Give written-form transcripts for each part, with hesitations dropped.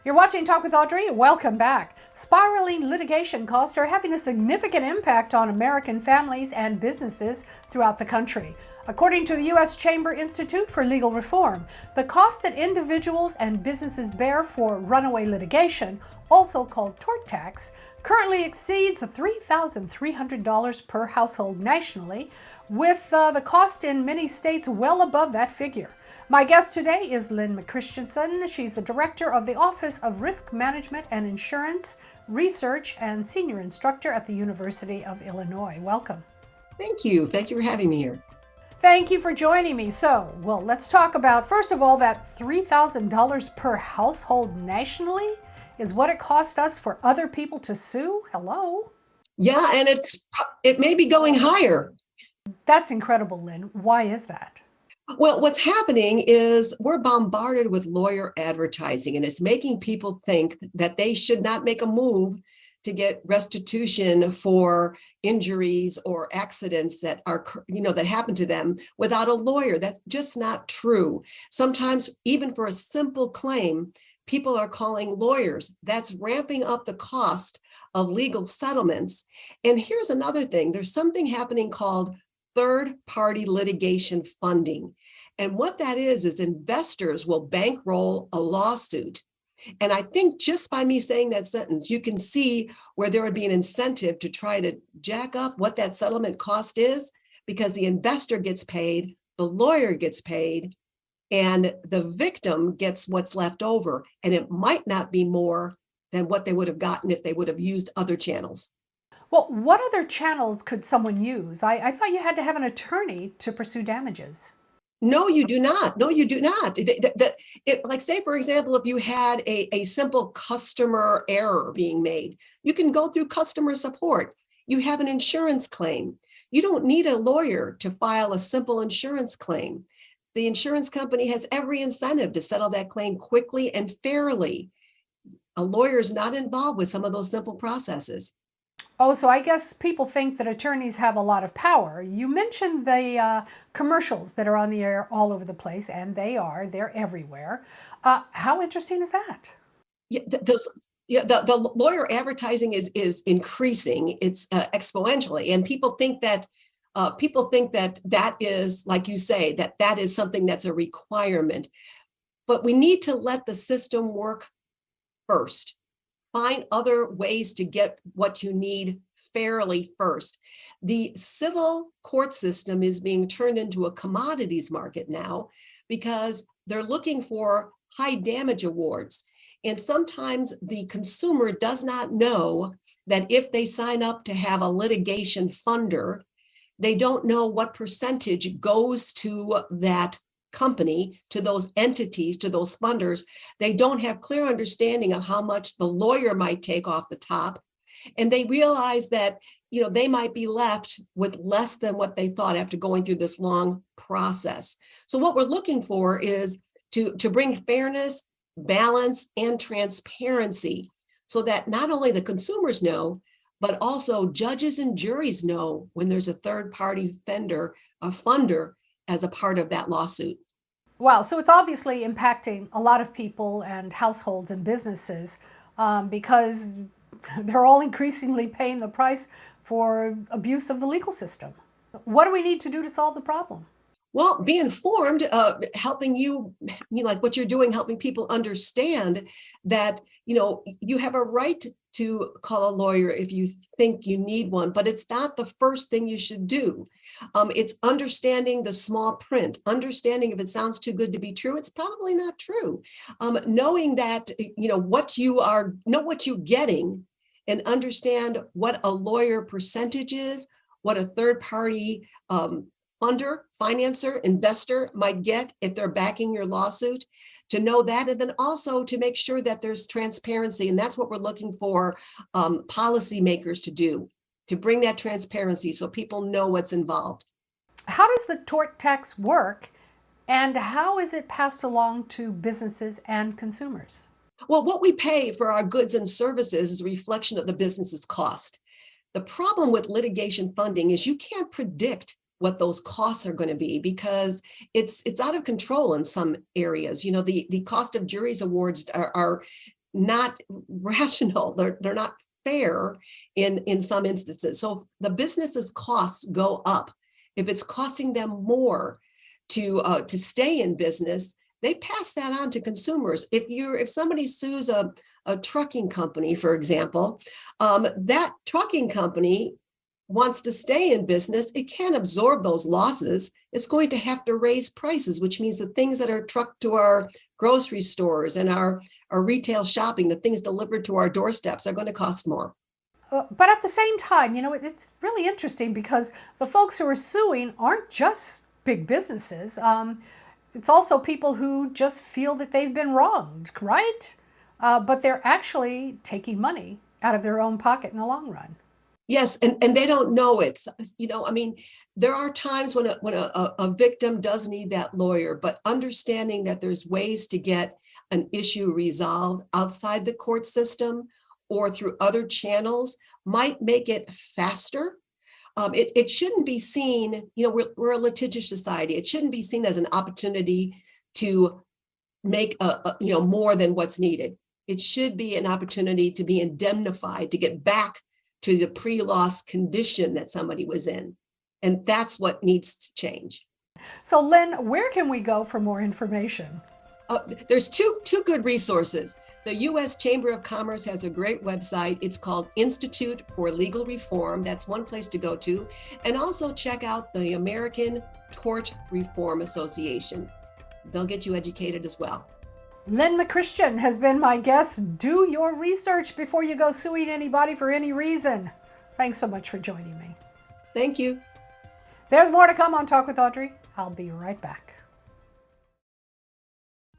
You're watching Talk with Audrey. Welcome back. Spiraling litigation costs are having a significant impact on American families and businesses throughout the country. According to the U.S. Chamber Institute for Legal Reform, the cost that individuals and businesses bear for runaway litigation, also called tort tax, currently exceeds $3,300 per household nationally, with the cost in many states well above that figure. My guest today is Lynn McChristian. She's the director of the Office of Risk Management and Insurance Research and senior instructor at the University of Illinois. Welcome. Thank you. Thank you for having me here. Thank you for joining me. Well, let's talk about, first of all, that $3,000 per household nationally is what it cost us for other people to sue. Hello? Yeah, and it may be going higher. That's incredible, Lynn. Why is that? Well, what's happening is we're bombarded with lawyer advertising, and it's making people think that they should not make a move to get restitution for injuries or accidents that are, that happen to them without a lawyer. That's just not true. Sometimes, even for a simple claim, people are calling lawyers. That's ramping up the cost of legal settlements. And here's another thing. There's something happening called third-party litigation funding. And what that is investors will bankroll a lawsuit. And I think just by me saying that sentence, you can see where there would be an incentive to try to jack up what that settlement cost is, because the investor gets paid, the lawyer gets paid, and the victim gets what's left over. And it might not be more than what they would have gotten if they would have used other channels. Well, what other channels could someone use? I thought you had to have an attorney to pursue damages. No, you do not. No, you do not. Like, say, for example, if you had a simple customer error being made, you can go through customer support. You have an insurance claim. You don't need a lawyer to file a simple insurance claim. The insurance company has every incentive to settle that claim quickly and fairly. A lawyer is not involved with some of those simple processes. Oh, so I guess people think that attorneys have a lot of power. You mentioned the commercials that are on the air all over the place, and they're everywhere. How interesting is that? Yeah, the lawyer advertising is increasing. It's exponentially, and people think that that is, like you say, that is something that's a requirement. But we need to let the system work first. Find other ways to get what you need fairly first. The civil court system is being turned into a commodities market now because they're looking for high damage awards. And sometimes the consumer does not know that if they sign up to have a litigation funder, they don't know what percentage goes to that company, to those entities, to those funders. They don't have clear understanding of how much the lawyer might take off the top. And they realize that, they might be left with less than what they thought after going through this long process. So what we're looking for is to bring fairness, balance, and transparency so that not only the consumers know, but also judges and juries know when there's a third-party funder as a part of that lawsuit. Wow, so it's obviously impacting a lot of people and households and businesses because they're all increasingly paying the price for abuse of the legal system. What do we need to do to solve the problem? Well, be informed, helping you like what you're doing, helping people understand that, you have a right to call a lawyer if you think you need one, but it's not the first thing you should do. It's understanding the small print, understanding if it sounds too good to be true, it's probably not true. Knowing that, what you're getting and understand what a lawyer percentage is, what a third party funder, financer, investor might get if they're backing your lawsuit, to know that, and then also to make sure that there's transparency. And that's what we're looking for policymakers to do, to bring that transparency so people know what's involved. How does the tort tax work, and how is it passed along to businesses and consumers? Well, what we pay for our goods and services is a reflection of the business's cost. The problem with litigation funding is you can't predict what those costs are going to be because it's out of control in some areas. The cost of juries awards are not rational. They're not fair in some instances. So if the business's costs go up, if it's costing them more to stay in business, they pass that on to consumers. If somebody sues a trucking company, for example, that trucking company wants to stay in business, it can't absorb those losses. It's going to have to raise prices, which means the things that are trucked to our grocery stores and our retail shopping, the things delivered to our doorsteps, are going to cost more. But at the same time, it's really interesting because the folks who are suing aren't just big businesses. It's also people who just feel that they've been wronged, right? But they're actually taking money out of their own pocket in the long run. Yes, and they don't know it. There are times when a victim does need that lawyer, but understanding that there's ways to get an issue resolved outside the court system or through other channels might make it faster. It shouldn't be seen, we're a litigious society. It shouldn't be seen as an opportunity to make more than what's needed. It should be an opportunity to be indemnified, to get back to the pre-loss condition that somebody was in. And that's what needs to change. So Lynn, where can we go for more information? There's two good resources. The U.S. Chamber of Commerce has a great website. It's called Institute for Legal Reform. That's one place to go to. And also check out the American Tort Reform Association. They'll get you educated as well. Lynn McChristian has been my guest. Do your research before you go suing anybody for any reason. Thanks so much for joining me. Thank you. There's more to come on Talk with Audrey. I'll be right back.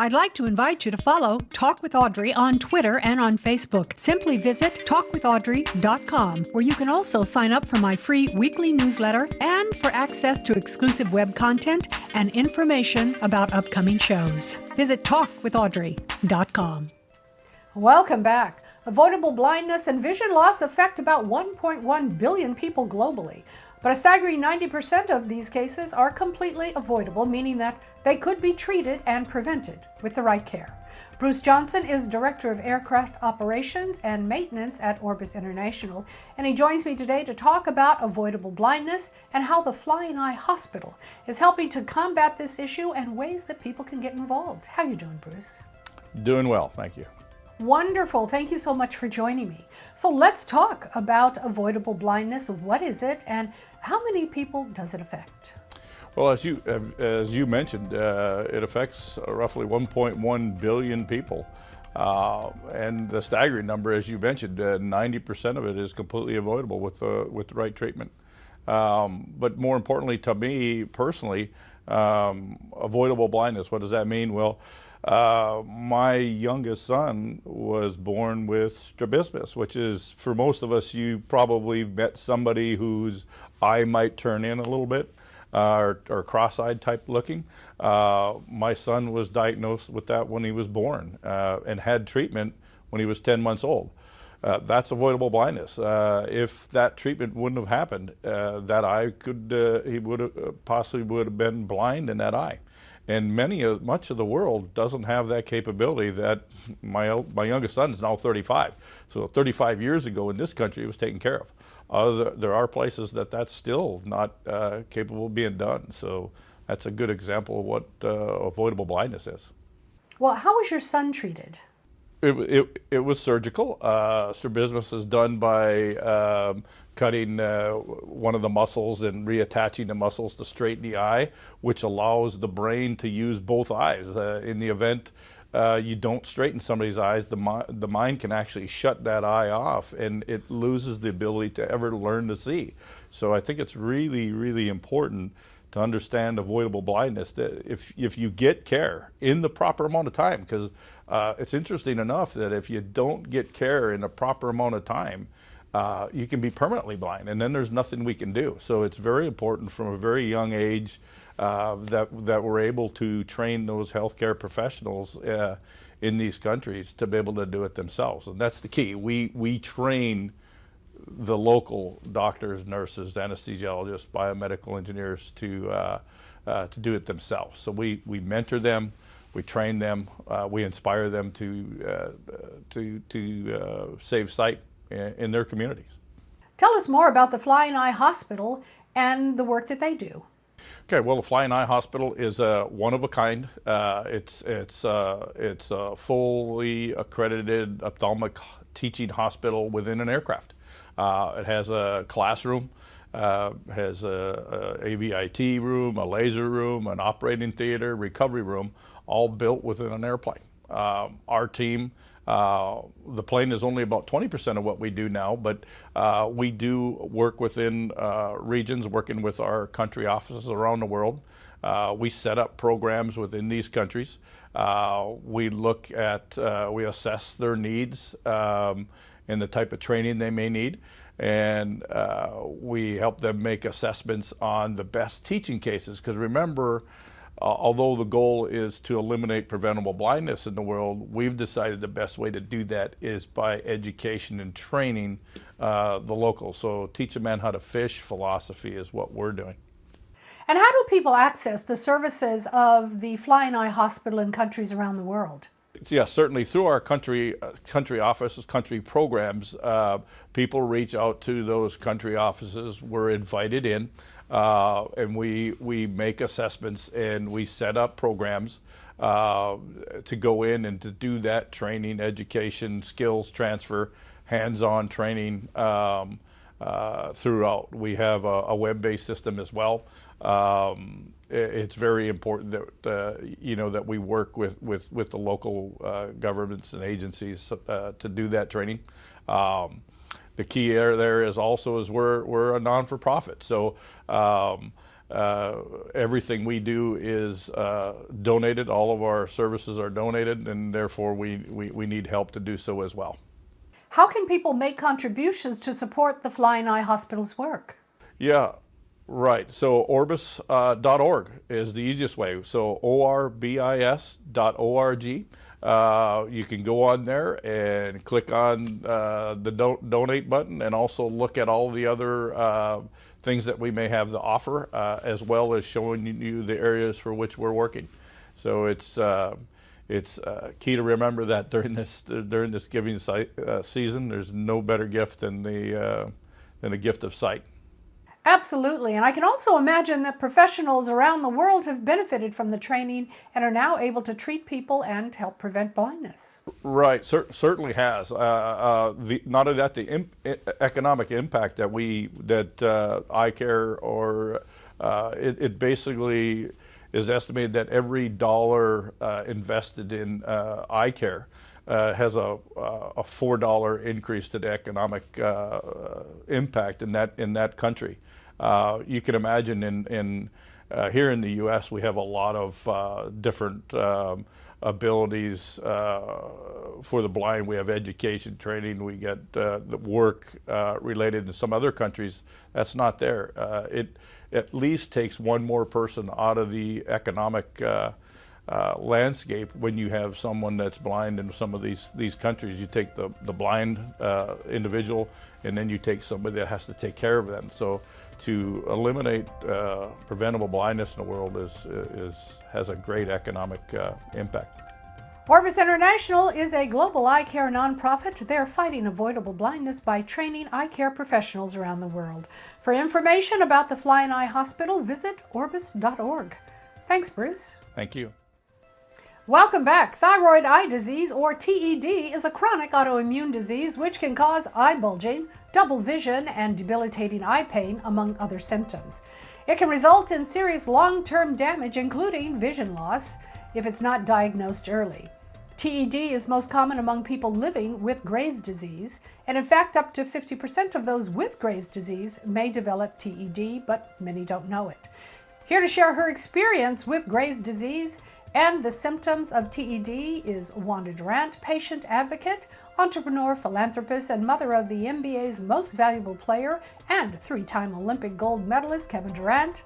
I'd like to invite you to follow Talk with Audrey on Twitter and on Facebook. Simply visit talkwithaudrey.com, where you can also sign up for my free weekly newsletter and for access to exclusive web content and information about upcoming shows. Visit talkwithaudrey.com. Welcome back. Avoidable blindness and vision loss affect about 1.1 billion people globally. But a staggering 90% of these cases are completely avoidable, meaning that they could be treated and prevented with the right care. Bruce Johnson is Director of Aircraft Operations and Maintenance at Orbis International, and he joins me today to talk about avoidable blindness and how the Flying Eye Hospital is helping to combat this issue and ways that people can get involved. How are you doing, Bruce? Doing well, thank you. Wonderful. Thank you so much for joining me. So let's talk about avoidable blindness. What is it and how many people does it affect? Well, as you mentioned, it affects roughly 1.1 billion people. And the staggering number, as you mentioned, 90% of it is completely avoidable with the right treatment. But more importantly to me personally, avoidable blindness, what does that mean? Well, my youngest son was born with strabismus, which is, for most of us, you probably met somebody whose eye might turn in a little bit, or cross-eyed type looking. My son was diagnosed with that when he was born and had treatment when he was 10 months old. That's avoidable blindness. If that treatment wouldn't have happened, that eye he possibly would have been blind in that eye. And much of the world doesn't have that capability. That my youngest son is now 35. So 35 years ago in this country, it was taken care of. There are places that's still not capable of being done. So that's a good example of what avoidable blindness is. Well, how was your son treated? It was surgical. Strabismus is done by cutting one of the muscles and reattaching the muscles to straighten the eye, which allows the brain to use both eyes. In the event you don't straighten somebody's eyes, the mind can actually shut that eye off, and it loses the ability to ever learn to see. So I think it's really, really important to understand avoidable blindness, that if you get care in the proper amount of time, because it's interesting enough that if you don't get care in the proper amount of time, you can be permanently blind, and then there's nothing we can do. So it's very important from a very young age that we're able to train those healthcare professionals in these countries to be able to do it themselves, and that's the key. We train the local doctors, nurses, anesthesiologists, biomedical engineers to do it themselves. So we mentor them, we train them, we inspire them to save sight in their communities. Tell us more about the Flying Eye Hospital and the work that they do. Okay, well, the Flying Eye Hospital is one of a kind. It's a fully accredited ophthalmic teaching hospital within an aircraft. It has a classroom, has a AVIT room, a laser room, an operating theater, recovery room, all built within an airplane. Our team, the plane is only about 20% of what we do now, but we do work within regions, working with our country offices around the world. We set up programs within these countries. We look at, we assess their needs and the type of training they may need. And we help them make assessments on the best teaching cases. Because remember, although the goal is to eliminate preventable blindness in the world, we've decided the best way to do that is by education and training the locals. So teach a man how to fish philosophy is what we're doing. And how do people access the services of the Flying Eye Hospital in countries around the world? Yeah, certainly through our country offices, country programs, people reach out to those country offices. We're invited in, and we make assessments and we set up programs to go in and to do that training, education, skills transfer, hands-on training throughout. We have a web-based system as well. It's very important that that we work with the local governments and agencies to do that training. The key there is also we're a non-for-profit, so everything we do is donated. All of our services are donated, and therefore we need help to do so as well. How can people make contributions to support the Flying Eye Hospital's work? Yeah. Right. So orbis.org is the easiest way. So orbis.org. You can go on there and click on the donate button, and also look at all the other things that we may have to offer, as well as showing you the areas for which we're working. So it's key to remember that during this giving season, there's no better gift than the gift of sight. Absolutely, and I can also imagine that professionals around the world have benefited from the training and are now able to treat people and help prevent blindness. Right, certainly has. Not only that, the economic impact that eye care, or it basically is estimated that every dollar invested in eye care has a $4 increase to the economic impact in that country. You can imagine in here in the U.S. we have a lot of different abilities for the blind. We have education, training. We get the work related. In some other countries, that's not there. It at least takes one more person out of the economic landscape when you have someone that's blind in some of these countries. You take the blind individual, and then you take somebody that has to take care of them. So to eliminate preventable blindness in the world has a great economic impact. Orbis International is a global eye care nonprofit. They're fighting avoidable blindness by training eye care professionals around the world. For information about the Flying Eye Hospital, visit orbis.org. Thanks, Bruce. Thank you. Welcome back. Thyroid eye disease, or TED, is a chronic autoimmune disease which can cause eye bulging, double vision, and debilitating eye pain, among other symptoms. It can result in serious long-term damage, including vision loss, if it's not diagnosed early. TED is most common among people living with Graves' disease, and in fact, up to 50% of those with Graves' disease may develop TED, but many don't know it. Here to share her experience with Graves' disease and the symptoms of TED is Wanda Durant, patient advocate, entrepreneur, philanthropist, and mother of the NBA's most valuable player and three-time Olympic gold medalist Kevin Durant.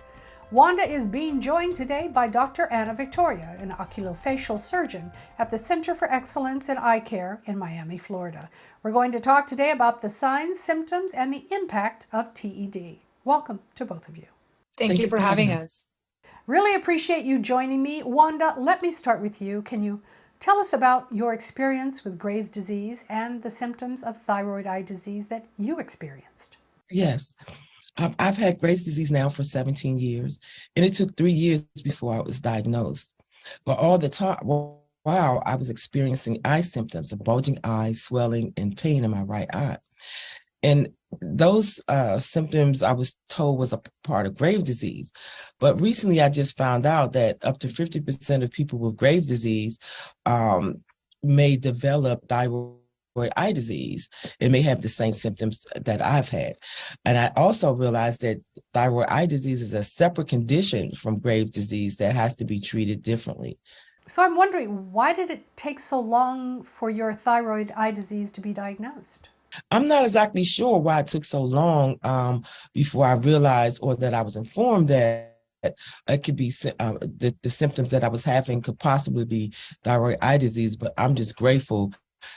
Wanda is being joined today by Dr. Anna Victoria, an oculofacial surgeon at the Center for Excellence in Eye Care in Miami, Florida. We're going to talk today about the signs, symptoms, and the impact of TED. Welcome to both of you. Thank you for having us. Really appreciate you joining me. Wanda, let me start with you. Can you tell us about your experience with Graves' disease and the symptoms of thyroid eye disease that you experienced? Yes. I've had Graves' disease now for 17 years, and it took 3 years before I was diagnosed. But all the time, while I was experiencing eye symptoms of bulging eyes, swelling, and pain in my right eye. And those symptoms I was told was a part of Graves' disease. But recently I just found out that up to 50% of people with Graves' disease may develop thyroid eye disease. It may have the same symptoms that I've had. And I also realized that thyroid eye disease is a separate condition from Graves' disease that has to be treated differently. So I'm wondering, why did it take so long for your thyroid eye disease to be diagnosed? I'm not exactly sure why it took so long before I realized or that I was informed that it could be the symptoms that I was having could possibly be thyroid eye disease, but I'm just grateful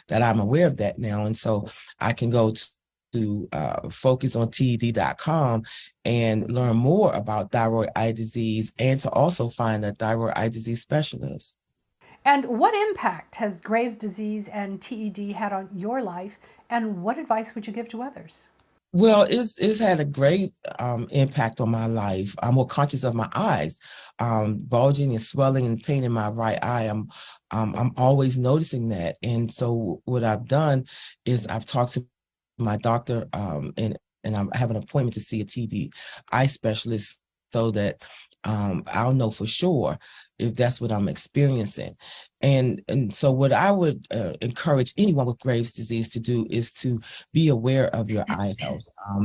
that I'm aware of that now. And so I can go to focusonted.com and learn more about thyroid eye disease and to also find a thyroid eye disease specialist. And what impact has Graves' disease and TED had on your life, and what advice would you give to others? Well, it's had a great impact on my life. I'm more conscious of my eyes, bulging and swelling and pain in my right eye. I'm always noticing that, and so what I've done is I've talked to my doctor, and I have an appointment to see a TD eye specialist so that I'll know for sure if that's what I'm experiencing. And so what I would encourage anyone with Graves' disease to do is to be aware of your eye health,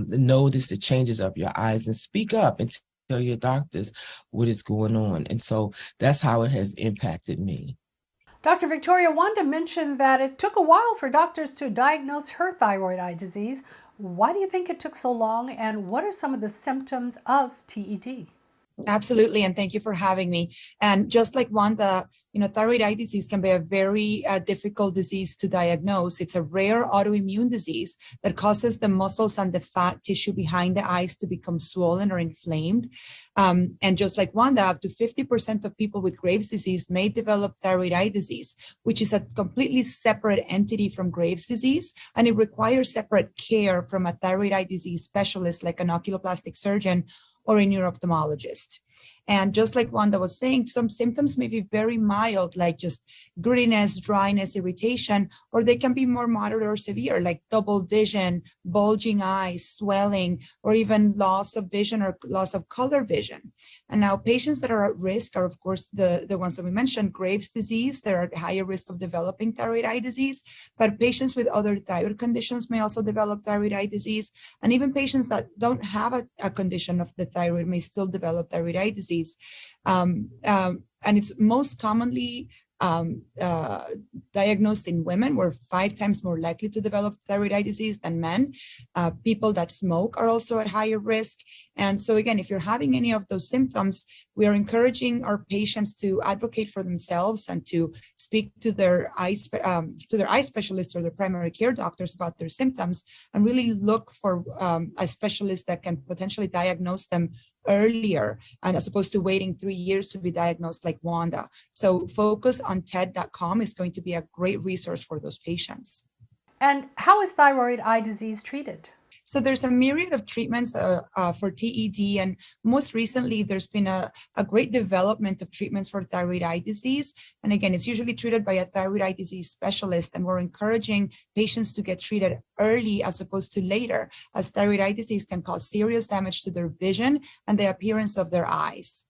notice the changes of your eyes and speak up and tell your doctors what is going on. And so that's how it has impacted me. Dr. Victoria, Wanda mentioned that it took a while for doctors to diagnose her thyroid eye disease. Why do you think it took so long, and what are some of the symptoms of TED? Absolutely, and thank you for having me. And just like Wanda, thyroid eye disease can be a very difficult disease to diagnose. It's a rare autoimmune disease that causes the muscles and the fat tissue behind the eyes to become swollen or inflamed. And just like Wanda, up to 50% of people with Graves' disease may develop thyroid eye disease, which is a completely separate entity from Graves' disease, and it requires separate care from a thyroid eye disease specialist like an oculoplastic surgeon or a neuro-ophthalmologist. And just like Wanda was saying, some symptoms may be very mild, like just grittiness, dryness, irritation, or they can be more moderate or severe, like double vision, bulging eyes, swelling, or even loss of vision or loss of color vision. And now patients that are at risk are, of course, the ones that we mentioned, Graves' disease. They're at higher risk of developing thyroid eye disease, but patients with other thyroid conditions may also develop thyroid eye disease. And even patients that don't have a condition of the thyroid may still develop thyroid eye disease. And it's most commonly diagnosed in women. We're 5 times more likely to develop thyroid eye disease than men. People that smoke are also at higher risk. And so again, if you're having any of those symptoms, we are encouraging our patients to advocate for themselves and to speak to their eye specialists or their primary care doctors about their symptoms, and really look for a specialist that can potentially diagnose them earlier, and as opposed to waiting 3 years to be diagnosed like Wanda. So focusonted.com is going to be a great resource for those patients. And how is thyroid eye disease treated? So there's a myriad of treatments for TED, and most recently there's been a great development of treatments for thyroid eye disease. And again, it's usually treated by a thyroid eye disease specialist, and we're encouraging patients to get treated early as opposed to later, as thyroid eye disease can cause serious damage to their vision and the appearance of their eyes.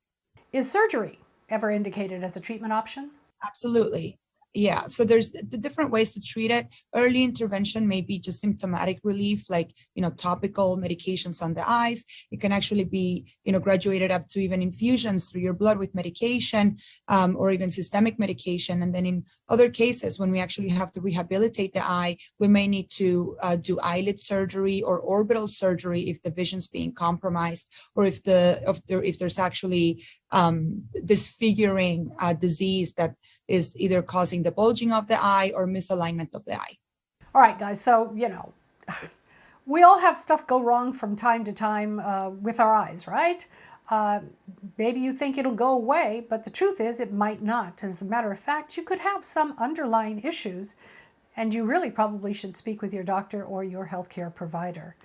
Is surgery ever indicated as a treatment option? Absolutely. Yeah, so there's the different ways to treat it. Early intervention may be just symptomatic relief, like, topical medications on the eyes. It can actually be, graduated up to even infusions through your blood with medication, or even systemic medication. And then in other cases, when we actually have to rehabilitate the eye, we may need to do eyelid surgery or orbital surgery if the vision's being compromised, or if there's actually disfiguring disease that is either causing the bulging of the eye or misalignment of the eye. All right, guys. So, we all have stuff go wrong from time to time with our eyes, right? Maybe you think it'll go away, but the truth is it might not. As a matter of fact, you could have some underlying issues, and you really probably should speak with your doctor or your healthcare provider.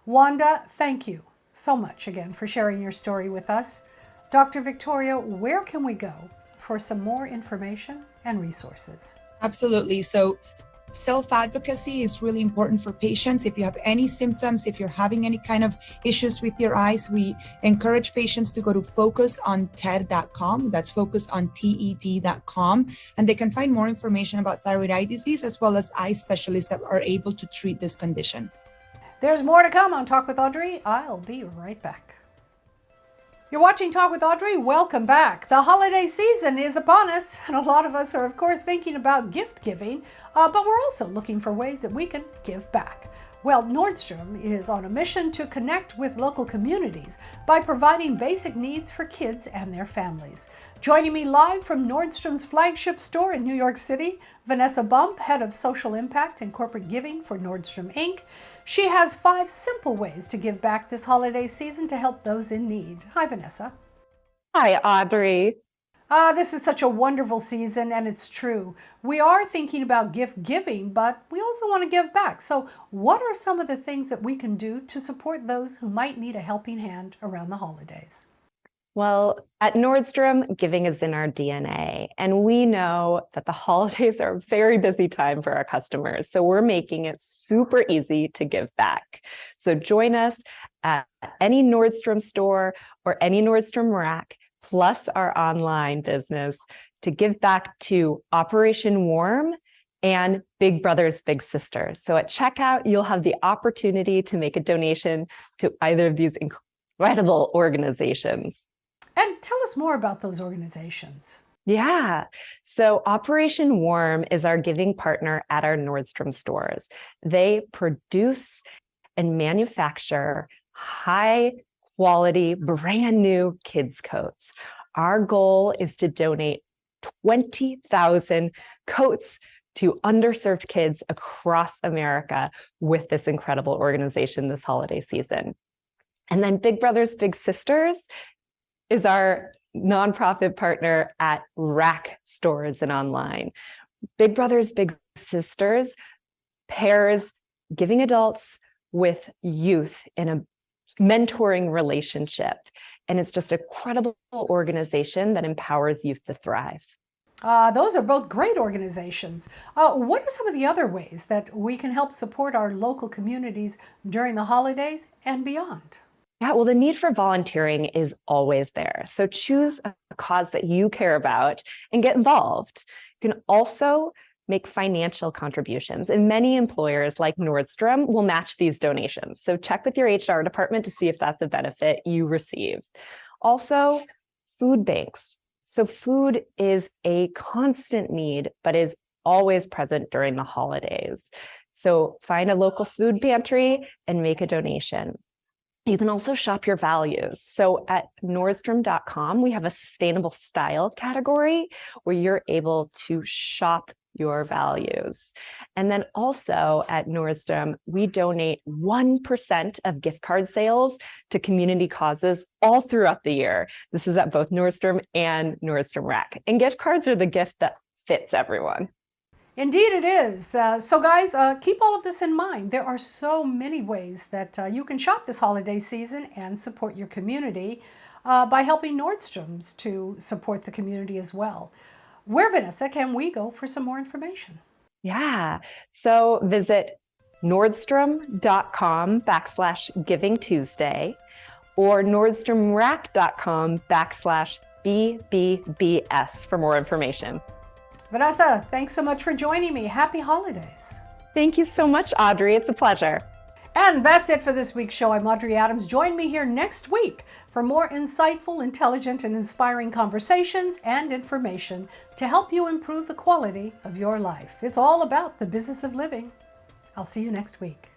Wanda, thank you so much again for sharing your story with us. Dr. Victoria, where can we go for some more information and resources? Absolutely. So self-advocacy is really important for patients. If you have any symptoms, if you're having any kind of issues with your eyes, we encourage patients to go to focusonted.com. That's focusonted.com. And they can find more information about thyroid eye disease, as well as eye specialists that are able to treat this condition. There's more to come on Talk with Audrey. I'll be right back. You're watching Talk with Audrey. Welcome back. The holiday season is upon us, and a lot of us are, of course, thinking about gift giving, but we're also looking for ways that we can give back. Well, Nordstrom is on a mission to connect with local communities by providing basic needs for kids and their families. Joining me live from Nordstrom's flagship store in New York City, Vanessa Bump, head of social impact and corporate giving for Nordstrom Inc. She has 5 simple ways to give back this holiday season to help those in need. Hi, Vanessa. Hi, Audrey. This is such a wonderful season, and it's true. We are thinking about gift giving, but we also want to give back. So what are some of the things that we can do to support those who might need a helping hand around the holidays? Well, at Nordstrom, giving is in our DNA, and we know that the holidays are a very busy time for our customers, so we're making it super easy to give back. So join us at any Nordstrom store or any Nordstrom rack, plus our online business, to give back to Operation Warm and Big Brothers Big Sisters. So at checkout, you'll have the opportunity to make a donation to either of these incredible organizations. And tell us more about those organizations. Yeah. So Operation Warm is our giving partner at our Nordstrom stores. They produce and manufacture high quality, brand new kids' coats. Our goal is to donate 20,000 coats to underserved kids across America with this incredible organization this holiday season. And then Big Brothers Big Sisters is our nonprofit partner at rack stores and online. Big Brothers Big Sisters pairs giving adults with youth in a mentoring relationship. And it's just a credible organization that empowers youth to thrive. Those are both great organizations. What are some of the other ways that we can help support our local communities during the holidays and beyond? Yeah, well, the need for volunteering is always there. So choose a cause that you care about and get involved. You can also make financial contributions, and many employers like Nordstrom will match these donations. So check with your HR department to see if that's a benefit you receive. Also, food banks. So food is a constant need, but is always present during the holidays. So find a local food pantry and make a donation. You can also shop your values. So at Nordstrom.com, we have a sustainable style category where you're able to shop your values. And then also at Nordstrom, we donate 1% of gift card sales to community causes all throughout the year. This is at both Nordstrom and Nordstrom Rack. And gift cards are the gift that fits everyone. Indeed it is. So guys, keep all of this in mind. There are so many ways that you can shop this holiday season and support your community by helping Nordstrom's to support the community as well. Where, Vanessa, can we go for some more information? Yeah. So visit Nordstrom.com/Giving Tuesday or NordstromRack.com/BBBS for more information. Vanessa, thanks so much for joining me. Happy holidays. Thank you so much, Audrey. It's a pleasure. And that's it for this week's show. I'm Audrey Adams. Join me here next week for more insightful, intelligent, and inspiring conversations and information to help you improve the quality of your life. It's all about the business of living. I'll see you next week.